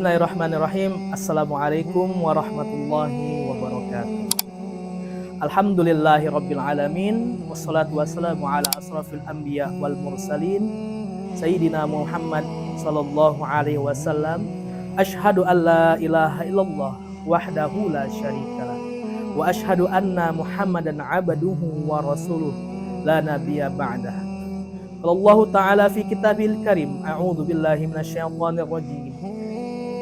Bismillahirrahmanirrahim. Assalamualaikum warahmatullahi wabarakatuh. Alhamdulillahi rabbil alamin. Wassalatu wassalamu ala asrafil anbiya wal mursalin Sayyidina Muhammad sallallahu alaihi wasallam. Ashhadu an la ilaha illallah wahdahu la syarikalah wa ashhadu anna Muhammadan abduhu wa rasuluh la nabiyya ba'dah. Allah Ta'ala fi kitabil karim. A'udzu billahi minasyaitonir rajim.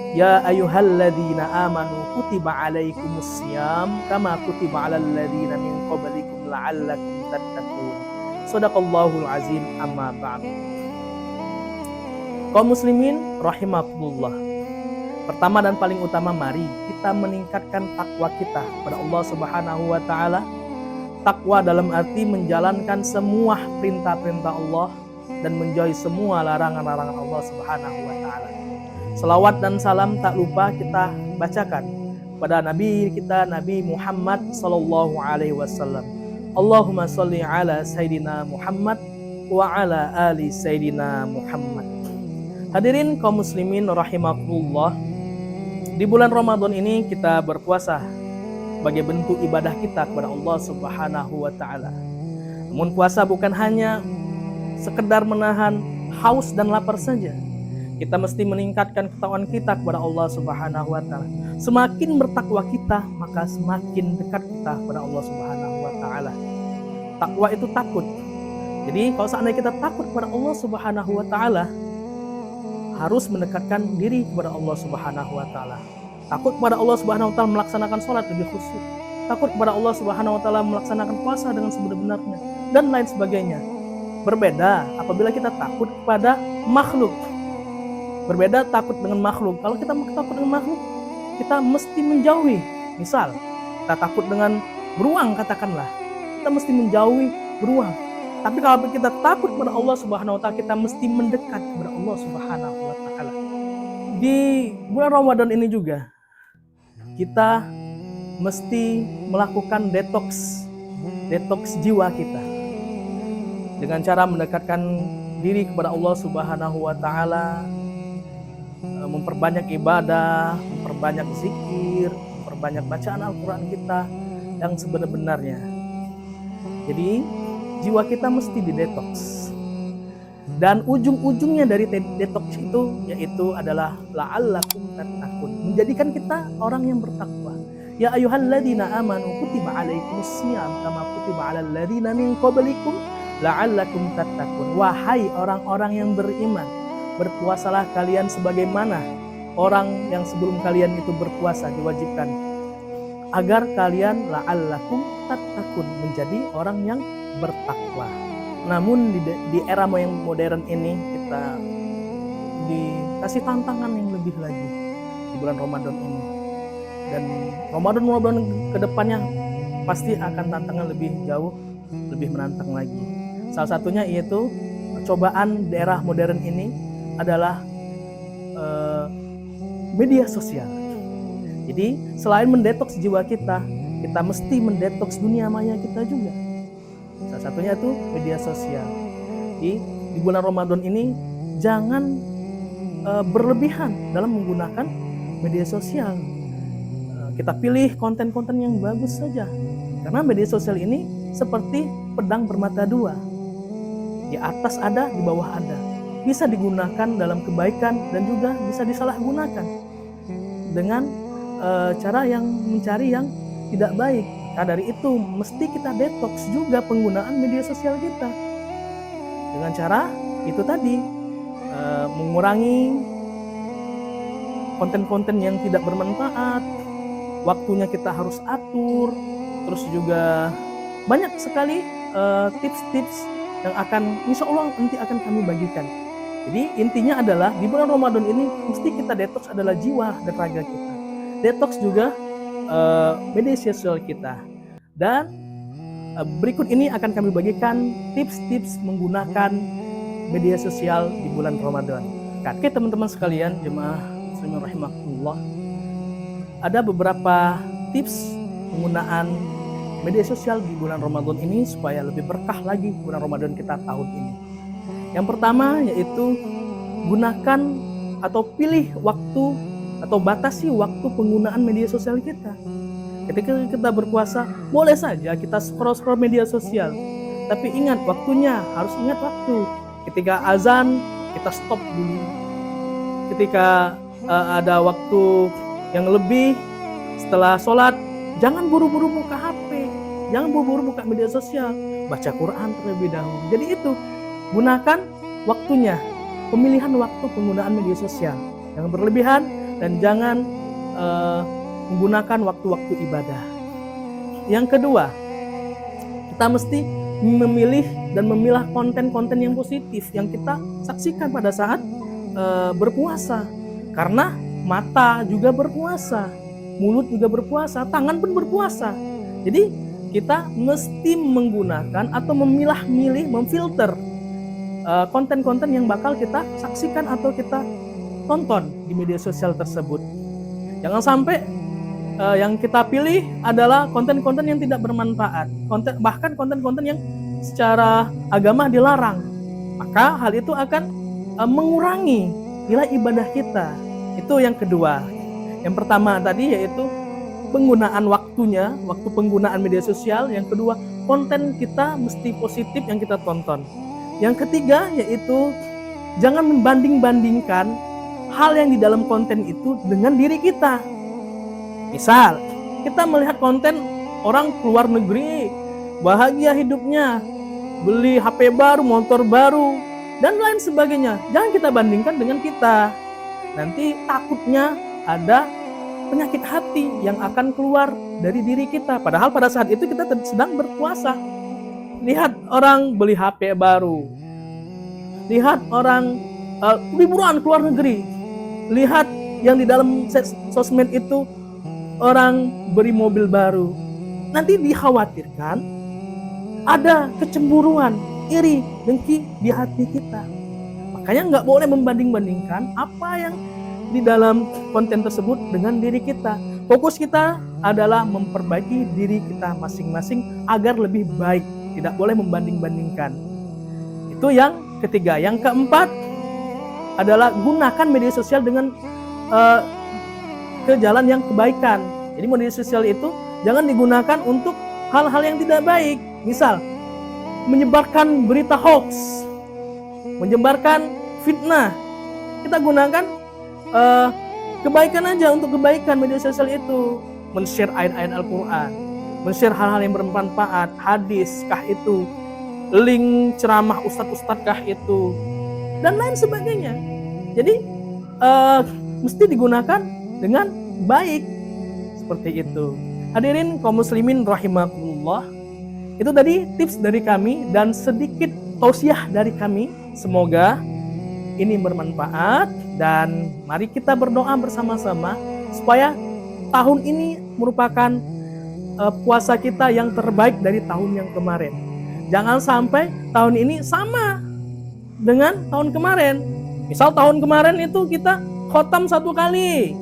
Ya ayyuhalladzina amanu kutiba alaikumussyam kama kutiba alal ladzina min qablikum la'allakum tattaqun. Shadaqallahul azim. Amma ba'du. Kaum muslimin rahimakumullah. Pertama dan paling utama, mari kita meningkatkan takwa kita kepada Allah Subhanahu wa taala. Takwa dalam arti menjalankan semua perintah-perintah Allah dan menjauhi semua larangan-larangan Allah Subhanahu wa taala. Selawat dan salam tak lupa kita bacakan pada Nabi kita, Nabi Muhammad sallallahu alaihi wasallam. Allahumma sholli ala Sayyidina Muhammad wa ala ali Sayyidina Muhammad. Hadirin kaum muslimin rahimakumullah. Di bulan Ramadan ini kita berpuasa sebagai bentuk ibadah kita kepada Allah Subhanahu wa taala. Namun puasa bukan hanya sekedar menahan haus dan lapar saja. Kita mesti meningkatkan ketakwaan kita kepada Allah Subhanahu wa taala. Semakin bertakwa kita, maka semakin dekat kita kepada Allah Subhanahu wa taala. Takwa itu takut. Jadi kalau seandainya kita takut kepada Allah Subhanahu wa taala, harus mendekatkan diri kepada Allah Subhanahu wa taala. Takut kepada Allah Subhanahu wa taala melaksanakan sholat lebih khusyuk. Takut kepada Allah Subhanahu wa taala melaksanakan puasa dengan sebenar-benarnya dan lain sebagainya. Berbeda apabila kita takut kepada makhluk. Berbeda takut dengan makhluk. Kalau kita takut dengan makhluk, kita mesti menjauhi. Misal, kita takut dengan beruang katakanlah. Kita mesti menjauhi beruang. Tapi kalau kita takut kepada Allah Subhanahu wa taala, kita mesti mendekat kepada Allah Subhanahu wa taala. Di bulan Ramadan ini juga kita mesti melakukan detox jiwa kita dengan cara mendekatkan diri kepada Allah Subhanahu wa taala, memperbanyak ibadah, memperbanyak zikir, memperbanyak bacaan Al-Quran kita yang sebenar-benarnya. Jadi jiwa kita mesti didetox. Dan ujung-ujungnya dari detox itu yaitu adalah la'allakum tattaqun, menjadikan kita orang yang bertakwa. Ya ayyuhalladzina amanu kutiba alaikumussyam kama kutiba alal ladzina min qablikum la'allakum tattaqun. Wahai orang-orang yang beriman, berpuasalah kalian sebagaimana orang yang sebelum kalian itu berpuasa diwajibkan, agar kalian la'allakum tattaqun, menjadi orang yang bertakwa. Namun di era yang modern ini kita dikasih tantangan yang lebih lagi di bulan Ramadan ini. Dan Ramadan kedepannya pasti akan tantangan lebih jauh, lebih menantang lagi. Salah satunya yaitu cobaan di era modern ini adalah media sosial. Jadi selain mendetoks jiwa kita, kita mesti mendetoks dunia maya kita juga. Salah satunya itu media sosial. Di bulan Ramadan ini jangan berlebihan dalam menggunakan media sosial. Kita pilih konten-konten yang bagus saja. Karena media sosial ini seperti pedang bermata dua. Di atas ada, di bawah ada. Bisa digunakan dalam kebaikan dan juga bisa disalahgunakan dengan cara yang mencari yang tidak baik. Nah, dari itu mesti kita detox juga penggunaan media sosial kita dengan cara itu tadi, mengurangi konten-konten yang tidak bermanfaat. Waktunya kita harus atur. Terus juga banyak sekali tips-tips yang akan insya Allah nanti akan kami bagikan. Jadi intinya adalah di bulan Ramadan ini mesti kita detox adalah jiwa dan raga kita. Detox juga media sosial kita. Dan berikut ini akan kami bagikan tips-tips menggunakan media sosial di bulan Ramadan. Oke teman-teman sekalian, jemaah muslimin rahimakumullah. Ada beberapa tips penggunaan media sosial di bulan Ramadan ini supaya lebih berkah lagi bulan Ramadan kita tahun ini. Yang pertama yaitu gunakan atau pilih waktu atau batasi waktu penggunaan media sosial kita. Ketika kita berpuasa, boleh saja kita scroll media sosial, tapi ingat waktunya, harus ingat waktu. Ketika azan, kita stop dulu. Ketika ada waktu yang lebih setelah sholat, jangan buru-buru buka HP, jangan buru-buru buka media sosial, baca Quran terlebih dahulu. Jadi itu, gunakan waktunya, pemilihan waktu penggunaan media sosial, jangan berlebihan dan jangan menggunakan waktu-waktu ibadah. Yang kedua, kita mesti memilih dan memilah konten-konten yang positif yang kita saksikan pada saat berpuasa. Karena mata juga berpuasa, mulut juga berpuasa, tangan pun berpuasa. Jadi kita mesti menggunakan atau memilah-milih, memfilter konten-konten yang bakal kita saksikan atau kita tonton di media sosial tersebut. Jangan sampai yang kita pilih adalah konten-konten yang tidak bermanfaat, bahkan konten-konten yang secara agama dilarang. Maka hal itu akan mengurangi nilai ibadah kita. Itu yang kedua. Yang pertama tadi yaitu penggunaan waktunya, waktu penggunaan media sosial. Yang kedua, konten kita mesti positif yang kita tonton. Yang ketiga yaitu jangan membanding-bandingkan hal yang di dalam konten itu dengan diri kita. Misal, kita melihat konten orang keluar negeri, bahagia hidupnya, beli HP baru, motor baru, dan lain sebagainya. Jangan kita bandingkan dengan kita. Nanti takutnya ada penyakit hati yang akan keluar dari diri kita. Padahal pada saat itu kita sedang berpuasa. Lihat orang beli HP baru. Lihat orang liburan keluar negeri. Lihat yang di dalam sosmed itu orang beri mobil baru. Nanti dikhawatirkan ada kecemburuan, iri, dengki di hati kita. Makanya nggak boleh membanding-bandingkan apa yang di dalam konten tersebut dengan diri kita. Fokus kita adalah memperbaiki diri kita masing-masing agar lebih baik. Tidak boleh membanding-bandingkan. Itu yang ketiga. Yang keempat adalah gunakan media sosial dengan ke jalan yang kebaikan. Jadi media sosial itu jangan digunakan untuk hal-hal yang tidak baik. Misal, menyebarkan berita hoax, menyebarkan fitnah. Kita gunakan kebaikan aja, untuk kebaikan media sosial itu. Men-share ayat-ayat Al-Quran, men-share hal-hal yang bermanfaat, hadis kah itu, link ceramah ustadz-ustadz kah itu, dan lain sebagainya. Jadi mesti digunakan dengan baik, seperti itu. Hadirin kaum muslimin rahimakumullah, itu tadi tips dari kami dan sedikit tausiah dari kami. Semoga ini bermanfaat dan mari kita berdoa bersama-sama supaya tahun ini merupakan puasa kita yang terbaik dari tahun yang kemarin. Jangan sampai tahun ini sama dengan tahun kemarin. Misal tahun kemarin itu kita khotam 1 kali.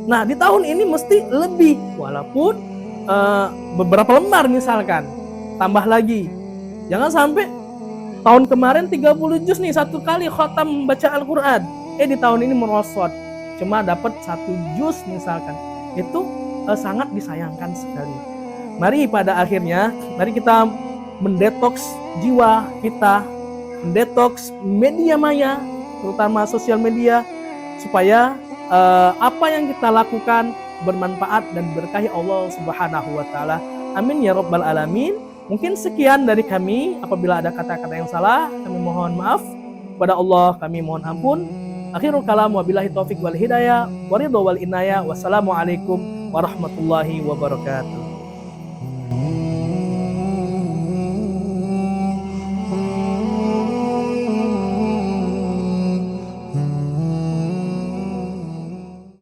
Nah, di tahun ini mesti lebih, walaupun beberapa lembar misalkan, tambah lagi. Jangan sampai tahun kemarin 30 juz nih 1 kali khotam baca Al-Quran. Di tahun ini merosot, cuma dapat 1 juz misalkan. Itu sangat disayangkan sekali. Mari pada akhirnya, mari kita mendetoks jiwa kita, mendetoks media maya, terutama sosial media, supaya apa yang kita lakukan bermanfaat dan berkahi Allah Subhanahu wa taala. Amin ya rabbal alamin. Mungkin sekian dari kami. Apabila ada kata-kata yang salah, kami mohon maaf. Kepada Allah kami mohon ampun. Akhirul kalam wabillahi taufik wal hidayah wa ridha wal inayah. Wassalamualaikum warahmatullahi wabarakatuh.